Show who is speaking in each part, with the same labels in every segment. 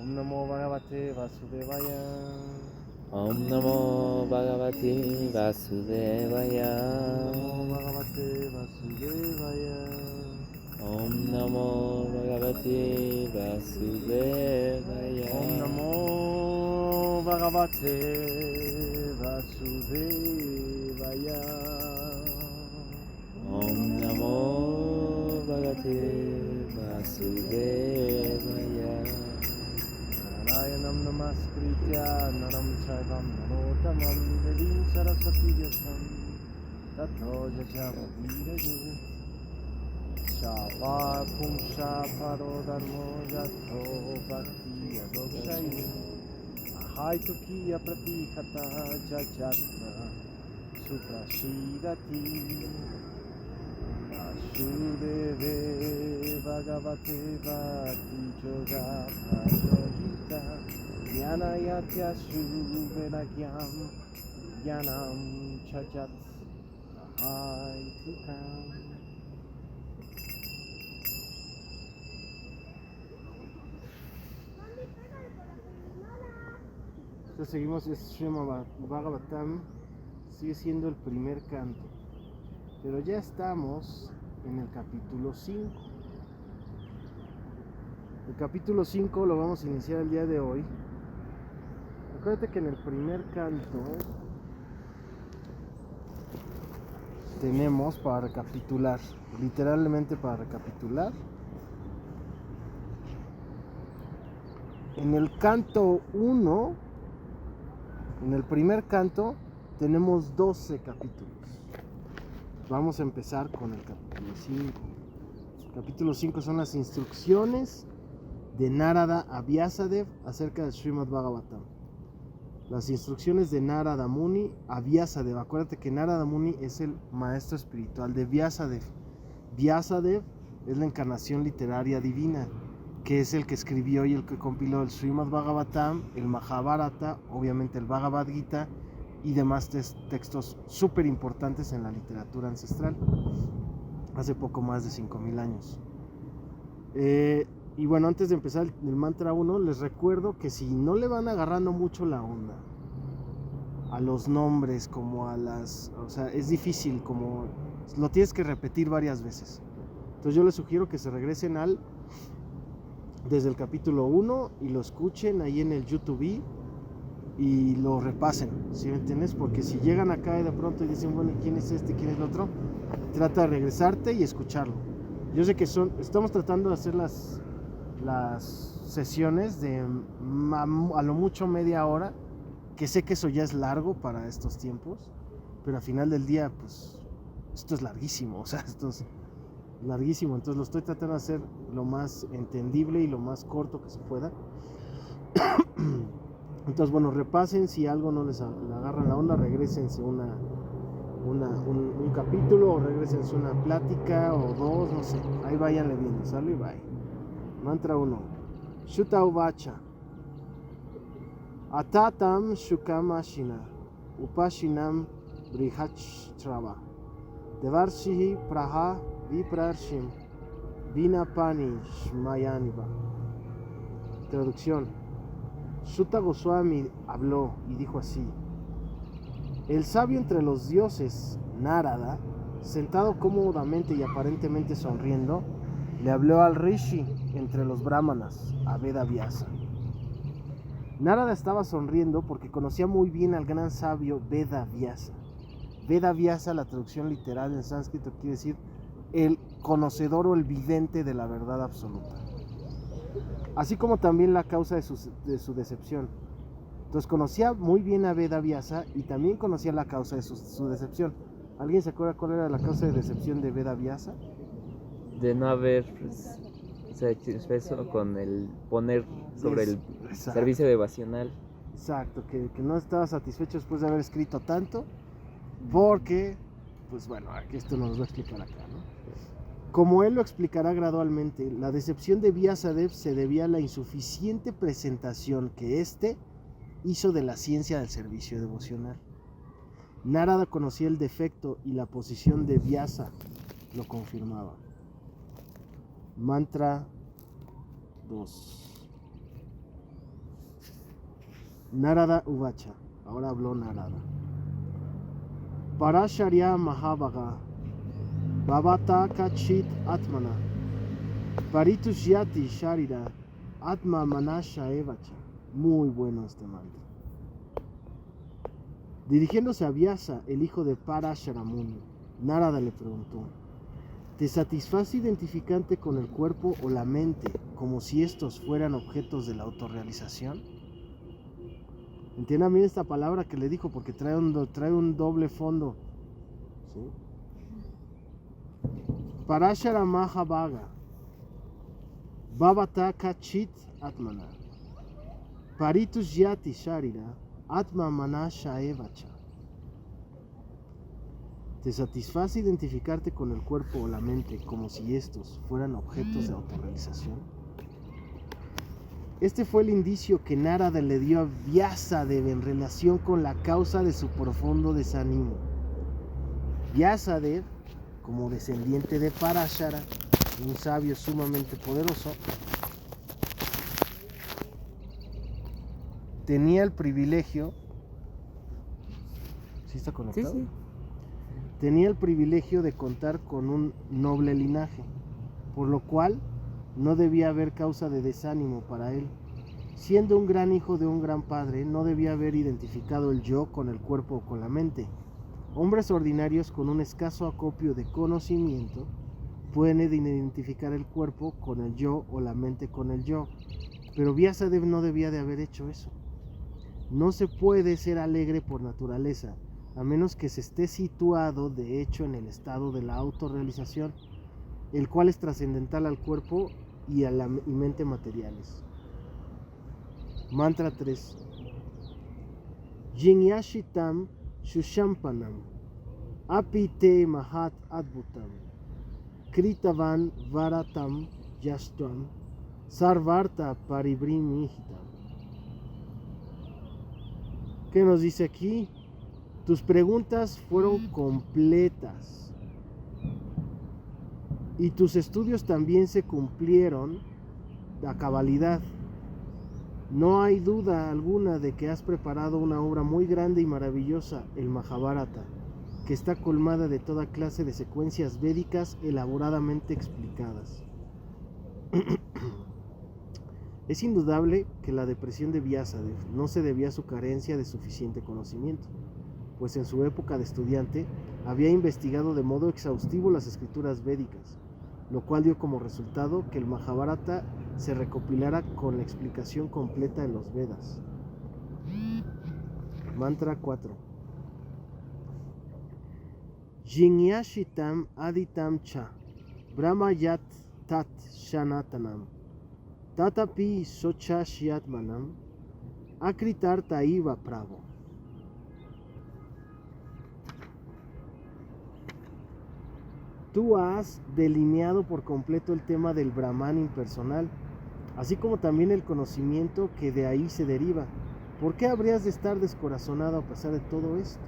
Speaker 1: Namo Bhagavate Vasudevaya.
Speaker 2: Om Namo Bhagavate Vasudevaya.
Speaker 1: Namo Bhagavate Vasudevaya.
Speaker 2: Om Namo Bhagavate Vasudevaya.
Speaker 1: Om Namo Bhagavate Vasudevaya.
Speaker 2: Om Namo Bhagavate Vasudevaya.
Speaker 1: Narayanam Namaskritya Naram Chaivam Narotamam Devim Saraswati Vyasam Tato Jajamudirayu Shava Pumsha Parodharmo Yato Bhakti Adokshayi Ahaitukiya Pratihata Jajatma Suprashidati Asudeve Bhagavate Bhakti Yoga Prajojita Jnanayatya Suvenagyam Jnanam Chajat Ahaitukam. Entonces seguimos, es Srimad Bhagavatam, sigue siendo el primer canto, pero ya estamos en el capítulo 5. El capítulo 5 lo vamos a iniciar el día de hoy. Acuérdate que en el primer canto tenemos para recapitular, literalmente para recapitular. En el canto 1, en el primer canto, tenemos 12 capítulos. Vamos a empezar con el capítulo 5. El capítulo 5 son las instrucciones de Narada a Vyasadeva acerca del Srimad Bhagavatam. Las instrucciones de Narada Muni a Vyasadeva. Acuérdate que Narada Muni es el maestro espiritual de Vyasadeva. Vyasadeva es la encarnación literaria divina, que es el que escribió y el que compiló el Srimad Bhagavatam, el Mahabharata, obviamente el Bhagavad Gita y demás textos súper importantes en la literatura ancestral, hace poco más de 5000 años. Y bueno, antes de empezar el mantra 1, les recuerdo que si no le van agarrando mucho la onda a los nombres, como a las... O sea, es difícil, como lo tienes que repetir varias veces. Entonces yo les sugiero que se regresen desde el capítulo 1 y lo escuchen ahí en el YouTube y lo repasen, ¿sí me entiendes? Porque si llegan acá y de pronto y dicen, bueno, ¿quién es este? ¿Quién es el otro? Trata de regresarte y escucharlo. Yo sé que estamos tratando de hacer las sesiones de a lo mucho media hora, que sé que eso ya es largo para estos tiempos, pero al final del día, pues, esto es larguísimo, o sea, esto es larguísimo, entonces lo estoy tratando de hacer lo más entendible y lo más corto que se pueda. Entonces, bueno, repasen, si algo no les agarran la onda, regrésense un capítulo, o regrésense una plática, o dos, no sé, ahí váyanle viendo, sale y bye. Mantra 1. Shuta Uvacha. Atatam Shukamashina Upashinam Brihachtrava Devarshihi Praha Viprarshim Vinapani Shmayaniva. Traducción. Shuta Goswami habló y dijo así: el sabio entre los dioses, Narada, sentado cómodamente y aparentemente sonriendo, le habló al Rishi entre los brahmanas, a Vedavyasa. Narada estaba sonriendo porque conocía muy bien al gran sabio Vedavyasa. Vedavyasa, la traducción literal en sánscrito, quiere decir el conocedor o el vidente de la verdad absoluta, así como también la causa de su decepción. Entonces conocía muy bien a Vedavyasa y también conocía la causa de su decepción. ¿Alguien se acuerda cuál era la causa de decepción de Vedavyasa?
Speaker 2: De no haber satisfecho con el poner sobre el servicio devocional.
Speaker 1: Exacto, que no estaba satisfecho después de haber escrito tanto, porque, pues bueno, aquí esto nos lo va a explicar acá, ¿no? Como él lo explicará gradualmente, la decepción de Vyasadeva se debía a la insuficiente presentación que éste hizo de la ciencia del servicio devocional. Narada conocía el defecto y la posición de Vyasa lo confirmaba. Mantra 2. Narada Uvacha. Ahora habló Narada. Parasharya Mahabhaga. Bhavata Kachit Atmana. Paritusyati Sharira. Atma Manasha Evacha. Muy bueno este mantra. Dirigiéndose a Vyasa, el hijo de Parasharamuni, Narada le preguntó: ¿te satisface identificarte con el cuerpo o la mente como si estos fueran objetos de la autorrealización? Entiendan bien esta palabra que le dijo porque trae un doble fondo. ¿Sí? Parashara Mahabhaga Bhavata Kachit Atmana Paritus Yati Sharira Atma Manasha Evacha. ¿Te satisface identificarte con el cuerpo o la mente como si estos fueran objetos de autorrealización? Este fue el indicio que Narada le dio a Vyasadeva en relación con la causa de su profundo desánimo. Vyasadeva, como descendiente de Parashara, un sabio sumamente poderoso, tenía el privilegio. ¿Sí está conectado?
Speaker 2: Sí.
Speaker 1: Tenía el privilegio de contar con un noble linaje, por lo cual no debía haber causa de desánimo para él. Siendo un gran hijo de un gran padre, no debía haber identificado el yo con el cuerpo o con la mente. Hombres ordinarios con un escaso acopio de conocimiento pueden identificar el cuerpo con el yo o la mente con el yo, pero Vyasadeva no debía de haber hecho eso. No se puede ser alegre por naturaleza, a menos que se esté situado de hecho en el estado de la autorrealización, el cual es trascendental al cuerpo y a la mente materiales. Mantra 3. Jinyashitam Shushampanam Apite Mahat Adbhutam Kritavan Varatam Yastvam Sarvarta Paribhrimihitam. ¿Qué nos dice aquí? Tus preguntas fueron completas y tus estudios también se cumplieron a cabalidad. No hay duda alguna de que has preparado una obra muy grande y maravillosa, el Mahabharata, que está colmada de toda clase de secuencias védicas elaboradamente explicadas. Es indudable que la depresión de Vyasadeva no se debía a su carencia de suficiente conocimiento, pues en su época de estudiante había investigado de modo exhaustivo las escrituras védicas, lo cual dio como resultado que el Mahabharata se recopilara con la explicación completa en los Vedas. Mantra 4. Jinyashitam aditam cha brahma yat tat shanatanam tatapi sochashyatmanam akritarta iva pravo. Tú has delineado por completo el tema del Brahman impersonal, así como también el conocimiento que de ahí se deriva. ¿Por qué habrías de estar descorazonado a pesar de todo esto,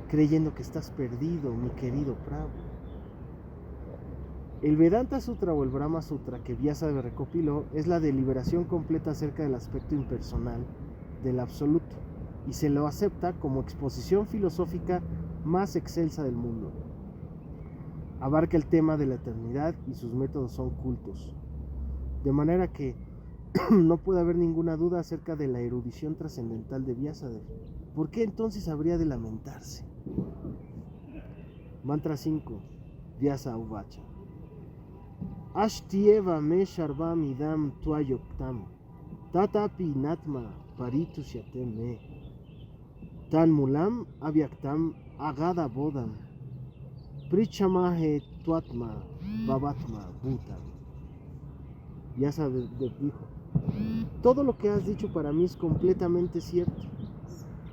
Speaker 1: creyendo que estás perdido, mi querido Prabhu? El Vedanta Sutra o el Brahma Sutra que Vyasadeva recopiló es la deliberación completa acerca del aspecto impersonal del absoluto, y se lo acepta como exposición filosófica más excelsa del mundo. Abarca el tema de la eternidad y sus métodos son cultos, de manera que no puede haber ninguna duda acerca de la erudición trascendental de Vyasadeva. ¿Por qué entonces habría de lamentarse? Mantra 5. Vyasa Uvacha. Ashtieva me sharvam idam tuayoktam tatapi natma paritusyatem me tan mulam avyaktam agada bodam prichamahe tuatma babatma bhutam. Vyasadeva dijo: todo lo que has dicho para mí es completamente cierto.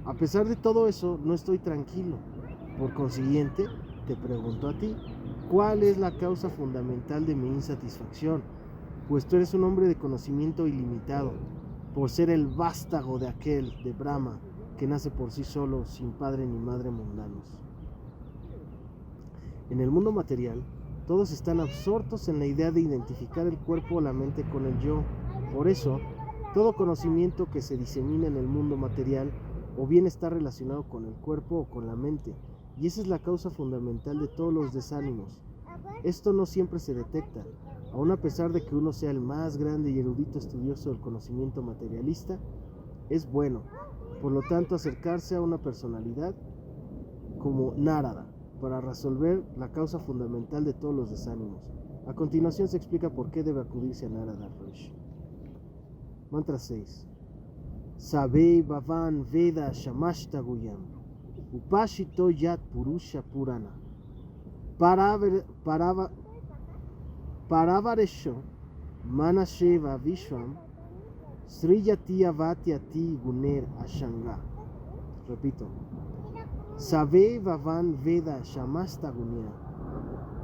Speaker 1: A pesar de todo eso, no estoy tranquilo. Por consiguiente, te pregunto a ti, ¿cuál es la causa fundamental de mi insatisfacción? Pues tú eres un hombre de conocimiento ilimitado, por ser el vástago de aquel, de Brahma, que nace por sí solo, sin padre ni madre mundanos. En el mundo material, todos están absortos en la idea de identificar el cuerpo o la mente con el yo. Por eso, Todo conocimiento que se disemina en el mundo material o bien está relacionado con el cuerpo o con la mente, y esa es la causa fundamental de todos los desánimos. Esto no siempre se detecta, aun a pesar de que uno sea el más grande y erudito estudioso del conocimiento materialista. Es bueno, por lo tanto, acercarse a una personalidad como Narada para resolver la causa fundamental de todos los desánimos. A continuación se explica por qué debe acudirse a Narada Rishi. Mantra 6. Sabei Bhavan Veda Shamashta Guyam Upashito Yat Purusha Purana Paravaresho Manasheva Vishwam Sriyati Avatyati Guner Ashanga. Repito. Sabei Bhavan Veda Shamashta Guyam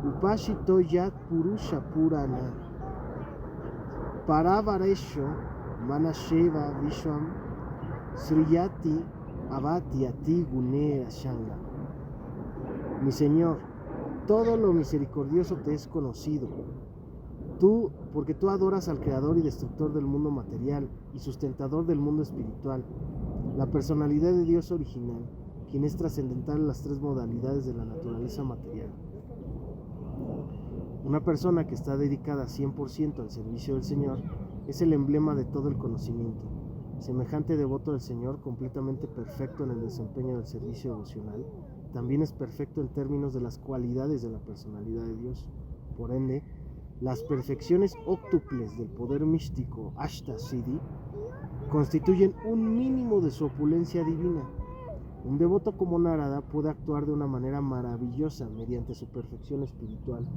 Speaker 1: Upashito Yat Purusha Purana Paravaresho Manasheva Vishwam Sriyati Avatyati Guner Ashanga. Mi Señor, todo lo misericordioso te es conocido, porque tú adoras al Creador y Destructor del mundo material y sustentador del mundo espiritual, la personalidad de Dios original, quien es trascendental en las tres modalidades de la naturaleza material. Una persona que está dedicada 100% al servicio del Señor es el emblema de todo el conocimiento. Semejante devoto del Señor, completamente perfecto en el desempeño del servicio devocional, también es perfecto en términos de las cualidades de la personalidad de Dios. Por ende, las perfecciones óctuples del poder místico Ashta Siddhi constituyen un mínimo de su opulencia divina. Un devoto como Narada puede actuar de una manera maravillosa mediante su perfección espiritual,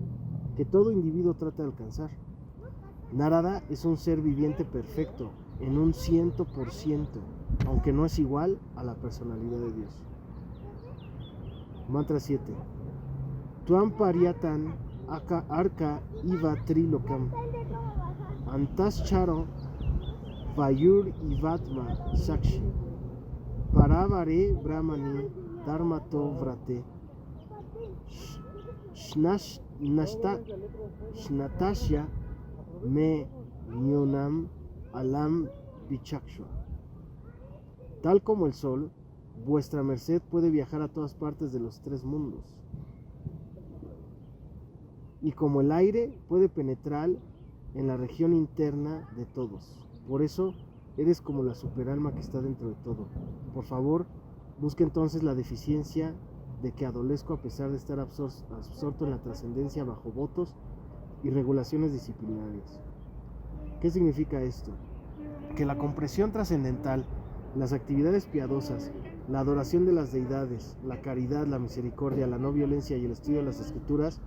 Speaker 1: que todo individuo trata de alcanzar. Narada es un ser viviente perfecto en un 100%, aunque no es igual a la personalidad de Dios. Mantra 7. Tuam Paryatan Arka Iva Trilokam Antascharo Vayur Ivatma Sakshi Paravare Brahmani Dharmato Vrate Shnatasya Me Nyonam Alam Vichakshwa. Tal como el sol, vuestra merced puede viajar a todas partes de los tres mundos. Y como el aire puede penetrar en la región interna de todos. Por eso eres como la superalma que está dentro de todo. Por favor, busque entonces la deficiencia de que adolezco a pesar de estar absorto en la trascendencia bajo votos y regulaciones disciplinarias. ¿Qué significa esto? Que la comprensión trascendental, las actividades piadosas, la adoración de las deidades, la caridad, la misericordia, la no violencia y el estudio de las escrituras,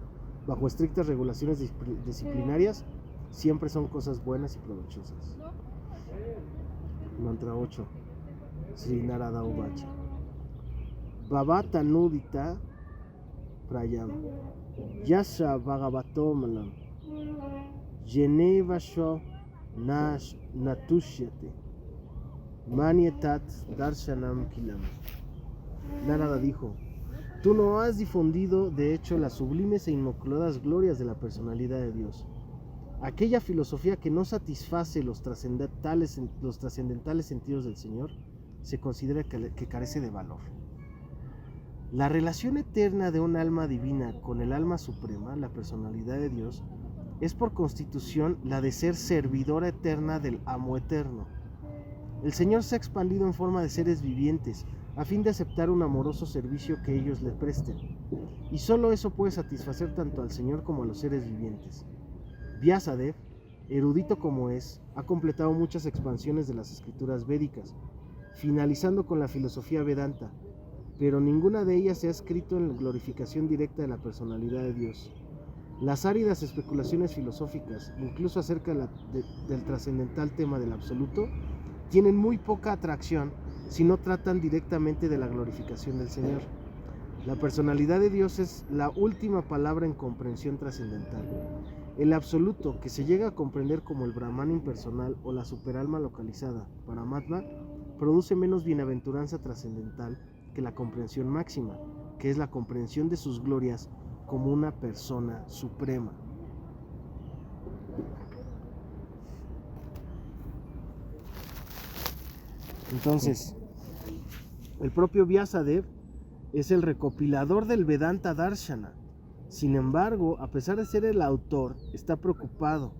Speaker 1: bajo estrictas regulaciones disciplinarias, siempre son cosas buenas y provechosas. Mantra 8. Sri Narada Uvacha. Bhavata Nudita Prayam Yasha Bhagavatomalam Jenevasho Natushyate Manietat Darshanam Kilam. Narada dijo: tú no has difundido de hecho las sublimes e inmaculadas glorias de la personalidad de Dios. Aquella filosofía que no satisface los trascendentales sentidos del Señor se considera que carece de valor. La relación eterna de un alma divina con el alma suprema, la personalidad de Dios, es por constitución la de ser servidora eterna del amo eterno. El Señor se ha expandido en forma de seres vivientes a fin de aceptar un amoroso servicio que ellos le presten, y solo eso puede satisfacer tanto al Señor como a los seres vivientes. Vyasadeva, erudito como es, ha completado muchas expansiones de las escrituras védicas, finalizando con la filosofía Vedanta, pero ninguna de ellas se ha escrito en la glorificación directa de la personalidad de Dios. Las áridas especulaciones filosóficas, incluso acerca del trascendental tema del absoluto, tienen muy poca atracción si no tratan directamente de la glorificación del Señor. La personalidad de Dios es la última palabra en comprensión trascendental. El absoluto, que se llega a comprender como el Brahman impersonal o la superalma localizada, Paramatma, produce menos bienaventuranza trascendental que la comprensión máxima, que es la comprensión de sus glorias como una persona suprema. Entonces, el propio Vyasadeva es el recopilador del Vedanta Darshana. Sin embargo, a pesar de ser el autor, está preocupado.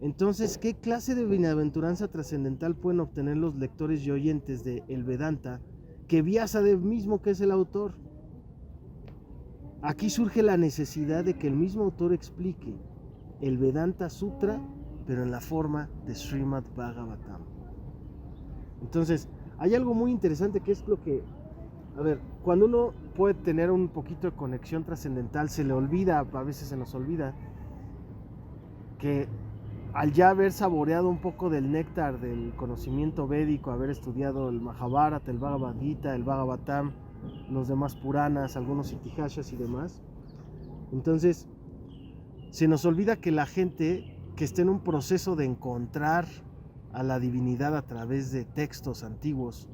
Speaker 1: Entonces, ¿qué clase de bienaventuranza trascendental pueden obtener los lectores y oyentes de el Vedanta que Vyasadeva mismo, que es el autor? Aquí surge la necesidad de que el mismo autor explique el Vedanta Sutra, pero en la forma de Srimad Bhagavatam. Entonces, hay algo muy interesante que es lo que, a ver, cuando uno puede tener un poquito de conexión trascendental, se le olvida, a veces se nos olvida, que al ya haber saboreado un poco del néctar del conocimiento védico, haber estudiado el Mahabharata, el Bhagavad Gita, el Bhagavatam, los demás Puranas, algunos Itihasas y demás, entonces se nos olvida que la gente que está en un proceso de encontrar a la divinidad a través de textos antiguos,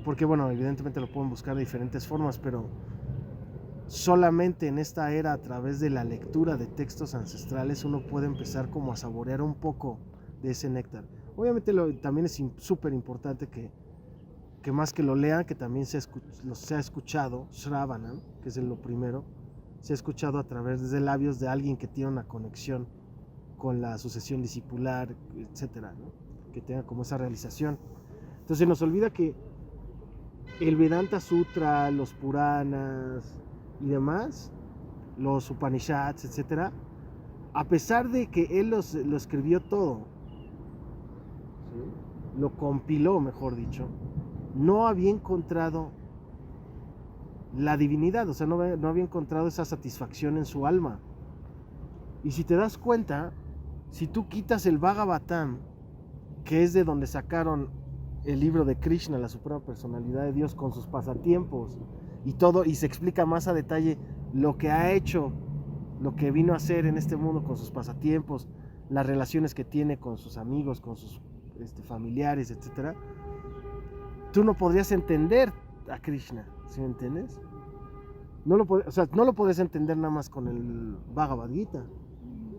Speaker 1: porque bueno, evidentemente lo pueden buscar de diferentes formas, pero solamente en esta era, a través de la lectura de textos ancestrales, uno puede empezar como a saborear un poco de ese néctar. Obviamente también es súper importante que más que lo lean, que también se ha escuchado, Shravana, que es lo primero, se ha escuchado a través de labios de alguien que tiene una conexión con la sucesión discipular, etcétera, ¿no? Que tenga como esa realización. Entonces se nos olvida que el Vedanta Sutra, los Puranas y demás, los Upanishads, etcétera, a pesar de que él lo escribió todo, ¿sí? Lo compiló, mejor dicho, no había encontrado la divinidad, o sea, no había encontrado esa satisfacción en su alma. Y si te das cuenta, si tú quitas el Bhagavatam, que es de donde sacaron el libro de Krishna, la suprema personalidad de Dios, con sus pasatiempos y todo, y se explica más a detalle lo que ha hecho, lo que vino a hacer en este mundo con sus pasatiempos, las relaciones que tiene con sus amigos, con sus familiares, etcétera, tú no podrías entender a Krishna, ¿sí me entiendes? No lo puedes entender nada más con el Bhagavad Gita,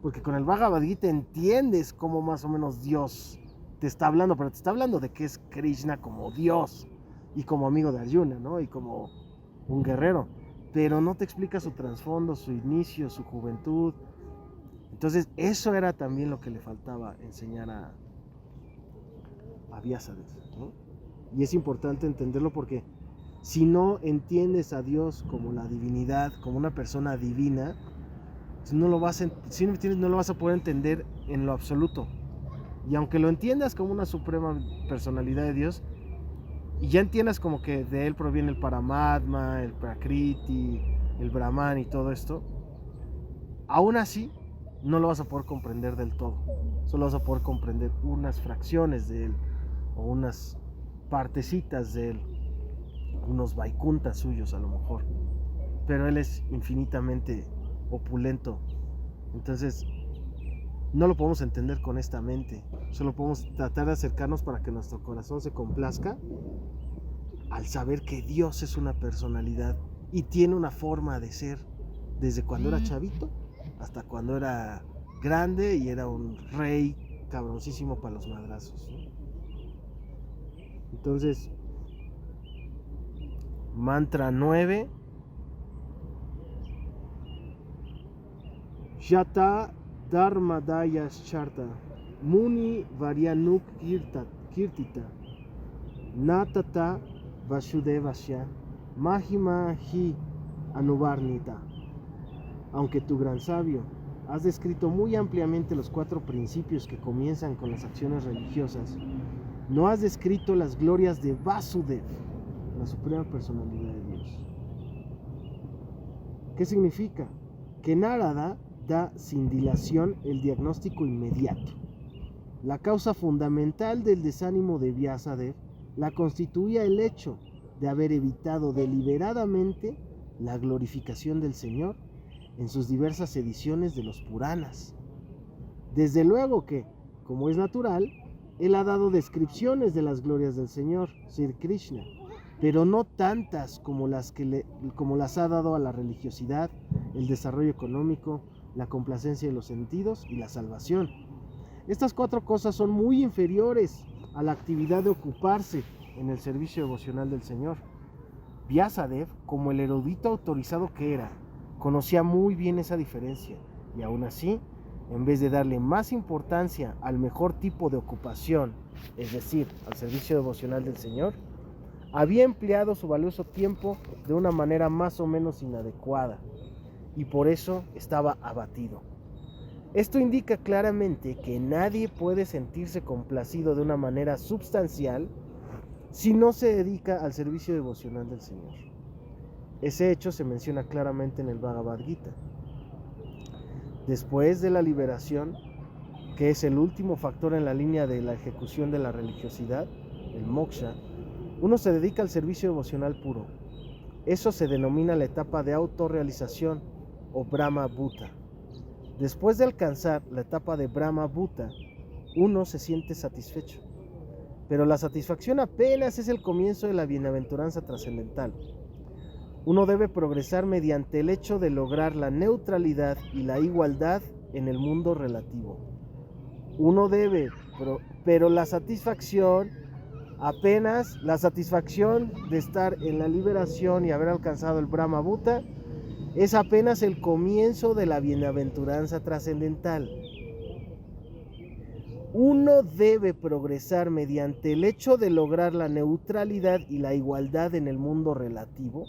Speaker 1: porque con el Bhagavad Gita entiendes cómo más o menos Dios te está hablando, pero te está hablando de que es Krishna como Dios y como amigo de Arjuna, ¿no? Y como un guerrero, pero no te explica su trasfondo, su inicio, su juventud. Entonces eso era también lo que le faltaba enseñar a Vyasadeva, ¿no? Y es importante entenderlo, porque si no entiendes a Dios como la divinidad, como una persona divina, no lo vas a poder entender en lo absoluto. Y aunque lo entiendas como una suprema personalidad de Dios, y ya entiendas como que de él proviene el Paramatma, el Prakriti, el Brahman y todo esto, aún así no lo vas a poder comprender del todo. Solo vas a poder comprender unas fracciones de él, o unas partecitas de él, unos vaikuntas suyos a lo mejor, pero él es infinitamente opulento. Entonces no lo podemos entender con esta mente, solo podemos tratar de acercarnos para que nuestro corazón se complazca al saber que Dios es una personalidad y tiene una forma de ser, desde cuando era chavito hasta cuando era grande y era un rey cabroncísimo para los madrazos, ¿no? Entonces, mantra 9. Yata Dharmadaya Charta Muni Varyanuk Kirtita Natata Vasudevasya Mahima Hi Anuvarnita. Aunque tu gran sabio has descrito muy ampliamente los 4 principios que comienzan con las acciones religiosas, no has descrito las glorias de Vasudeva, la suprema personalidad de Dios. ¿Qué significa? Que Narada da sin dilación el diagnóstico inmediato. La causa fundamental del desánimo de Vyasadeva la constituía el hecho de haber evitado deliberadamente la glorificación del Señor en sus diversas ediciones de los Puranas. Desde luego que, como es natural, él ha dado descripciones de las glorias del Señor, Sri Krishna, pero no tantas como las ha dado a la religiosidad, el desarrollo económico, la complacencia de los sentidos y la salvación. Estas 4 cosas son muy inferiores a la actividad de ocuparse en el servicio devocional del Señor. Vyasadeva, como el erudito autorizado que era, conocía muy bien esa diferencia y aún así, en vez de darle más importancia al mejor tipo de ocupación, es decir, al servicio devocional del Señor, había empleado su valioso tiempo de una manera más o menos inadecuada y por eso estaba abatido. Esto indica claramente que nadie puede sentirse complacido de una manera substancial si no se dedica al servicio devocional del Señor. Ese hecho se menciona claramente en el Bhagavad Gita. Después de la liberación, que es el último factor en la línea de la ejecución de la religiosidad, el moksha, uno se dedica al servicio devocional puro. Eso se denomina la etapa de autorrealización o Brahma Bhuta. Después de alcanzar la etapa de Brahma Bhuta, uno se siente satisfecho. Pero la satisfacción apenas es el comienzo de la bienaventuranza trascendental. Uno debe progresar mediante el hecho de lograr la neutralidad y la igualdad en el mundo relativo. Pero la satisfacción de estar en la liberación y haber alcanzado el Brahma Bhuta es apenas el comienzo de la bienaventuranza trascendental. Uno debe progresar mediante el hecho de lograr la neutralidad y la igualdad en el mundo relativo.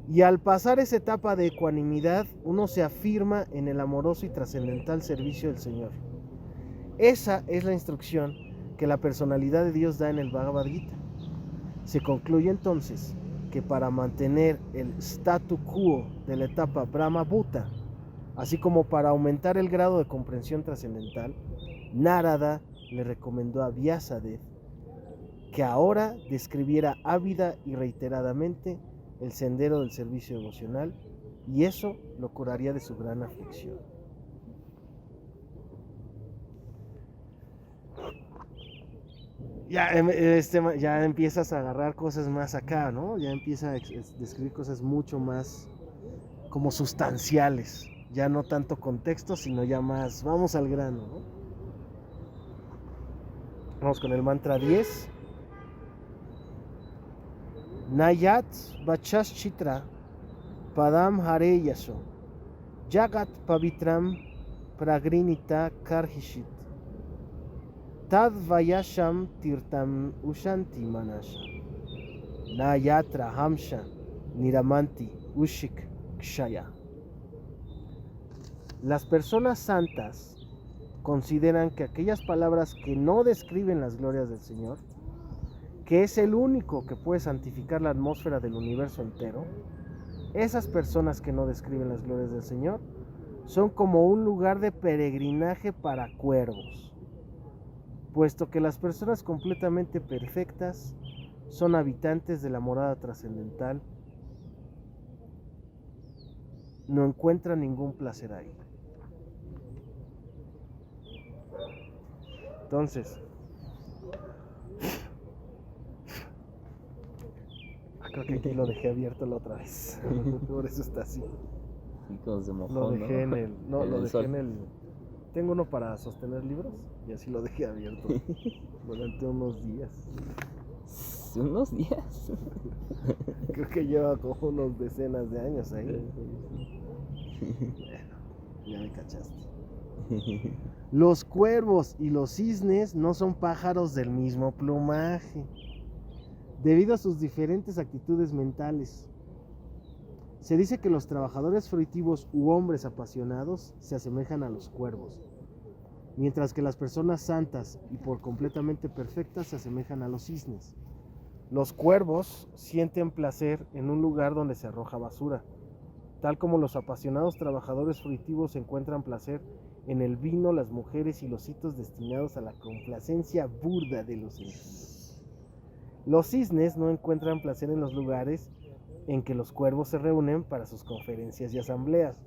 Speaker 1: Y al pasar esa etapa de ecuanimidad, uno se afirma en el amoroso y trascendental servicio del Señor. Esa es la instrucción que la personalidad de Dios da en el Bhagavad Gita. Se concluye entonces que para mantener el statu quo de la etapa Brahma Bhuta, así como para aumentar el grado de comprensión trascendental, Narada le recomendó a Vyasadeva que ahora describiera ávida y reiteradamente el sendero del servicio devocional, y eso lo curaría de su gran aflicción. Ya empiezas a agarrar cosas más acá, ¿no? Ya empieza a describir cosas mucho más como sustanciales, ya no tanto contexto, sino ya más, vamos al grano, ¿no? Vamos con el mantra 10. Nayat Vachaschitra Padam Hare Yaso Jagat Pavitram Pragrinita Karhishit Tad Vayasham Tirtam Ushanti Manasha Nayatra Hamsha Niramanti Ushik Kshaya. Las personas santas consideran que aquellas palabras que no describen las glorias del Señor, que es el único que puede santificar la atmósfera del universo entero, esas personas que no describen las glorias del Señor son como un lugar de peregrinaje para cuervos, puesto que las personas completamente perfectas son habitantes de la morada trascendental, no encuentran ningún placer ahí. Entonces, creo que aquí lo dejé abierto la otra vez. Por eso está así.
Speaker 2: Sí, como se mojó,
Speaker 1: Lo dejé
Speaker 2: ¿no?
Speaker 1: lo dejé en el... Tengo uno para sostener libros y así lo dejé abierto durante unos días.
Speaker 2: ¿Unos días?
Speaker 1: Creo que lleva como unos decenas de años ahí. Bueno, ya me cachaste. Los cuervos y los cisnes no son pájaros del mismo plumaje, debido a sus diferentes actitudes mentales. Se dice que los trabajadores fruitivos u hombres apasionados se asemejan a los cuervos, mientras que las personas santas y por completamente perfectas se asemejan a los cisnes. Los cuervos sienten placer en un lugar donde se arroja basura, tal como los apasionados trabajadores fruitivos encuentran placer en el vino, las mujeres y los hitos destinados a la complacencia burda de los sentidos. Los cisnes no encuentran placer en los lugares en que los cuervos se reúnen para sus conferencias y asambleas.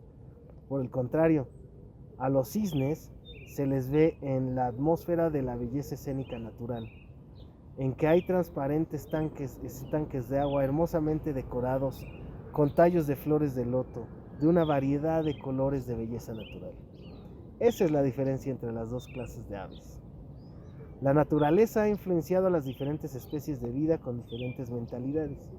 Speaker 1: Por el contrario, a los cisnes se les ve en la atmósfera de la belleza escénica natural, en que hay transparentes estanques de agua hermosamente decorados con tallos de flores de loto, de una variedad de colores de belleza natural. Esa es la diferencia entre las dos clases de aves. La naturaleza ha influenciado a las diferentes especies de vida con diferentes mentalidades,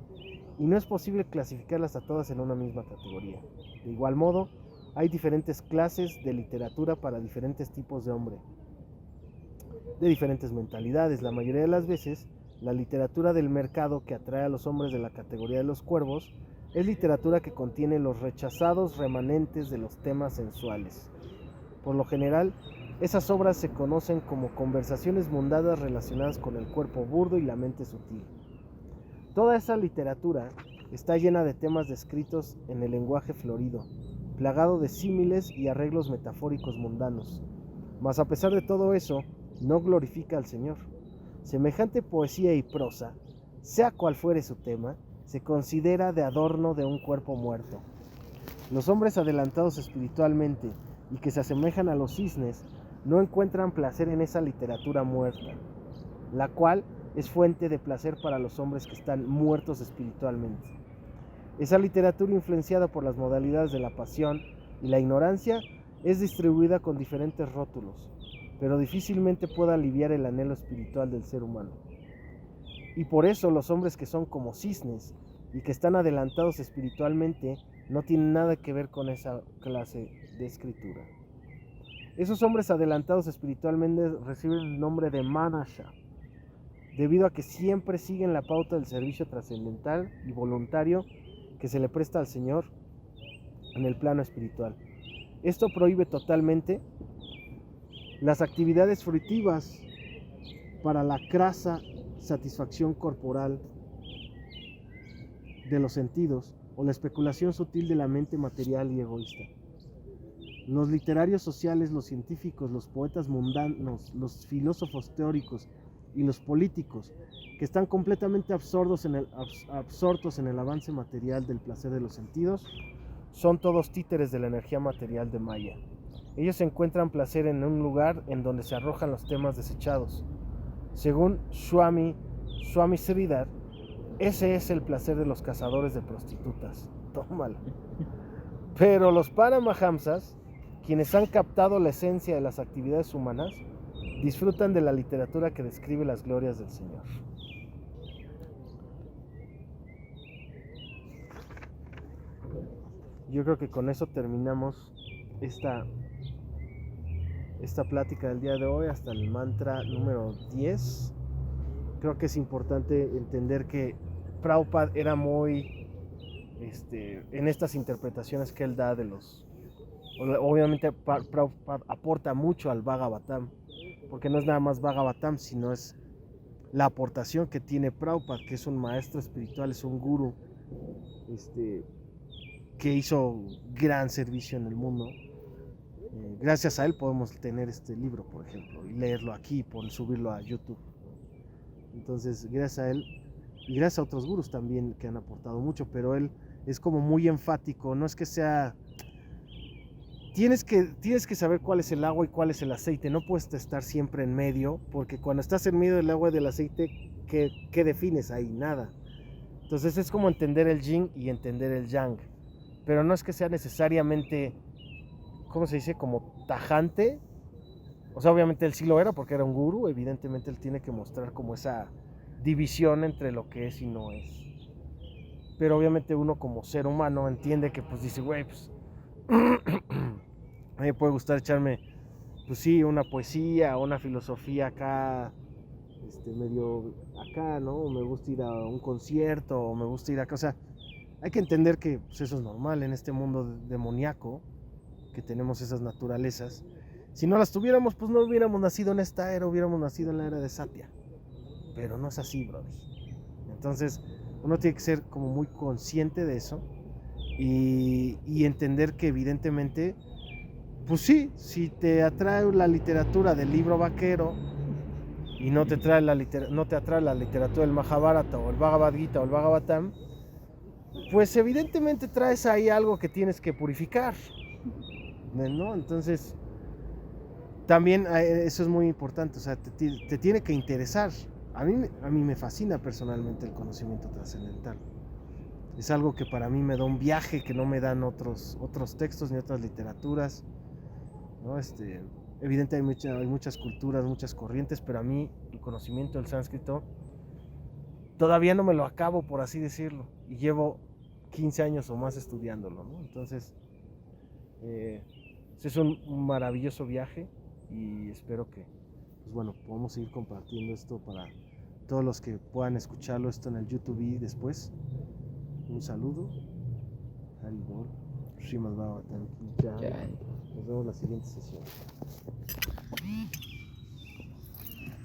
Speaker 1: y no es posible clasificarlas a todas en una misma categoría. De igual modo, hay diferentes clases de literatura para diferentes tipos de hombre, de diferentes mentalidades. La mayoría de las veces, la literatura del mercado que atrae a los hombres de la categoría de los cuervos es literatura que contiene los rechazados remanentes de los temas sensuales. Por lo general, esas obras se conocen como conversaciones mundanas relacionadas con el cuerpo burdo y la mente sutil. Toda esa literatura está llena de temas descritos en el lenguaje florido, plagado de símiles y arreglos metafóricos mundanos. Mas a pesar de todo eso, no glorifica al Señor. Semejante poesía y prosa, sea cual fuere su tema, se considera de adorno de un cuerpo muerto. Los hombres adelantados espiritualmente y que se asemejan a los cisnes no encuentran placer en esa literatura muerta, la cual es fuente de placer para los hombres que están muertos espiritualmente. Esa literatura influenciada por las modalidades de la pasión y la ignorancia es distribuida con diferentes rótulos, pero difícilmente puede aliviar el anhelo espiritual del ser humano. Y por eso los hombres que son como cisnes y que están adelantados espiritualmente no tienen nada que ver con esa clase de escritura. Esos hombres adelantados espiritualmente reciben el nombre de Manasha, debido a que siempre siguen la pauta del servicio trascendental y voluntario que se le presta al Señor en el plano espiritual. Esto prohíbe totalmente las actividades fruitivas para la crasa satisfacción corporal de los sentidos o la especulación sutil de la mente material y egoísta. Los literarios sociales, los científicos, los poetas mundanos, los filósofos teóricos y los políticos que están completamente absortos en el avance material del placer de los sentidos, son todos títeres de la energía material de Maya. Ellos encuentran placer en un lugar en donde se arrojan los temas desechados. Según Swami Sridhar, ese es el placer de los cazadores de prostitutas. Tómala. Pero los Paramahamsas, quienes han captado la esencia de las actividades humanas, disfrutan de la literatura que describe las glorias del Señor. Yo creo que con eso terminamos esta plática del día de hoy hasta el mantra número 10. Creo que es importante entender que Prabhupada era muy en estas interpretaciones que él da de los... Obviamente Prabhupada aporta mucho al Bhagavatam, porque no es nada más Bhagavatam, sino es la aportación que tiene Prabhupada, que es un maestro espiritual, es un gurú que hizo gran servicio en el mundo. Gracias a él podemos tener este libro, por ejemplo, y leerlo aquí, subirlo a YouTube. Entonces, gracias a él y gracias a otros gurús también que han aportado mucho, pero él es como muy enfático, no es que sea... Tienes que saber cuál es el agua y cuál es el aceite, no puedes estar siempre en medio, porque cuando estás en medio del agua y del aceite, ¿qué defines ahí? Nada. Entonces es como entender el yin y entender el yang, pero no es que sea necesariamente, ¿cómo se dice? Como tajante. O sea, obviamente él sí lo era porque era un gurú, evidentemente él tiene que mostrar como esa división entre lo que es y no es. Pero obviamente uno como ser humano entiende que pues dice, güey, pues a mí me puede gustar echarme, pues sí, una poesía, una filosofía acá, medio acá, ¿no? O me gusta ir a un concierto, o me gusta ir acá, o sea, hay que entender que pues, eso es normal en este mundo demoníaco, que tenemos esas naturalezas. Si no las tuviéramos, pues no hubiéramos nacido en esta era, hubiéramos nacido en la era de Satya. Pero no es así, brother. Entonces, uno tiene que ser como muy consciente de eso y entender que evidentemente, pues sí, si te atrae la literatura del libro vaquero y no te atrae la literatura del Mahabharata o el Bhagavad Gita o el Bhagavatam, pues evidentemente traes ahí algo que tienes que purificar, ¿no? Entonces, también eso es muy importante, o sea, te tiene que interesar. A mí me fascina personalmente el conocimiento trascendental. Es algo que para mí me da un viaje que no me dan otros textos ni otras literaturas, ¿no? Evidentemente hay muchas culturas, muchas corrientes, pero a mí el conocimiento del sánscrito todavía no me lo acabo, por así decirlo, y llevo 15 años o más estudiándolo, ¿no? Entonces, es un maravilloso viaje y espero que, pues bueno, podamos seguir compartiendo esto para todos los que puedan escucharlo esto en el YouTube y después. Un saludo. Haribol. Srimad Bhagavatam Ki Jai. Nos vemos en la siguiente sesión.